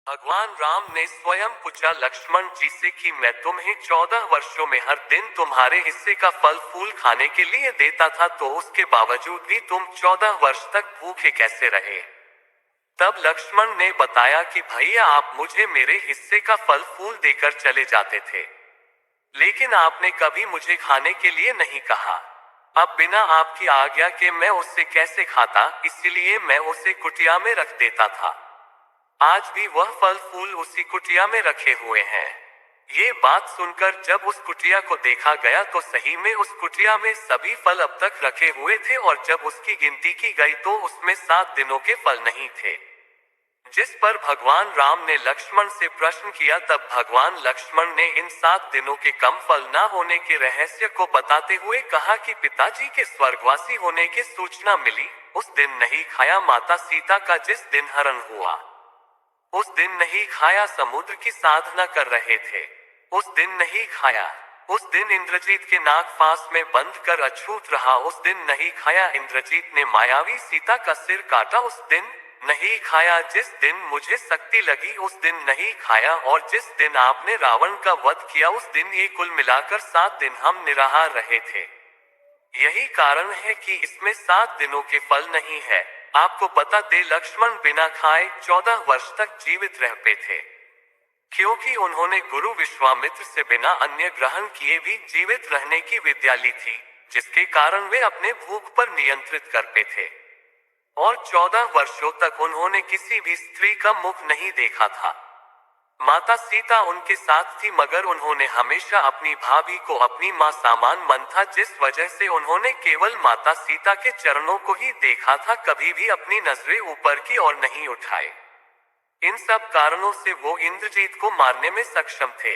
भगवान राम ने स्वयं पूछा लक्ष्मण जी से कि मैं तुम्हें 14 वर्षों में हर दिन तुम्हारे हिस्से का फल फूल खाने के लिए देता था, तो उसके बावजूद भी तुम 14 वर्ष तक भूखे कैसे रहे। तब लक्ष्मण ने बताया कि भैया, आप मुझे मेरे हिस्से का फल फूल देकर चले जाते थे, लेकिन आपने कभी मुझे खाने के लिए नहीं कहा। अब बिना आपकी आज्ञा के मैं उससे कैसे खाता, इसलिए मैं उसे कुटिया में रख देता था। आज भी वह फल फूल उसी कुटिया में रखे हुए हैं। ये बात सुनकर जब उस कुटिया को देखा गया तो सही में उस कुटिया में सभी फल अब तक रखे हुए थे, और जब उसकी गिनती की गई तो उसमें 7 दिनों के फल नहीं थे। जिस पर भगवान राम ने लक्ष्मण से प्रश्न किया, तब भगवान लक्ष्मण ने इन 7 दिनों के कम फल न होने के रहस्य को बताते हुए कहा कि पिताजी के स्वर्गवासी होने की सूचना मिली, उस दिन नहीं खाया माता सीता का जिस दिन हरण हुआ, उस दिन नहीं खाया समुद्र की साधना कर रहे थे, उस दिन नहीं खाया, उस दिन इंद्रजीत के नाग फांस में बंद कर अछूत रहा, उस दिन नहीं खाया इंद्रजीत ने मायावी सीता का सिर काटा, उस दिन नहीं खाया जिस दिन मुझे शक्ति लगी, उस दिन नहीं खाया, और जिस दिन आपने रावण का वध किया उस दिन, ये कुल मिलाकर 7 दिन हम निराहार रहे थे। यही कारण है कि इसमें 7 दिनों के फल नहीं है। आपको बता दे, लक्ष्मण बिना खाए 14 वर्ष तक जीवित रह पे थे, क्योंकि उन्होंने गुरु विश्वामित्र से बिना अन्य ग्रहण किए भी जीवित रहने की विद्या ली थी, जिसके कारण वे अपने भूख पर नियंत्रित कर पे थे। और 14 वर्षों तक उन्होंने किसी भी स्त्री का मुख नहीं देखा था। माता सीता उनके साथ थी, मगर उन्होंने हमेशा अपनी भाभी को अपनी मां सामान मन था, जिस वजह से उन्होंने केवल माता सीता के चरणों को ही देखा था, कभी भी अपनी नजरें ऊपर की ओर नहीं उठाए। इन सब कारणों से वो इंद्रजीत को मारने में सक्षम थे।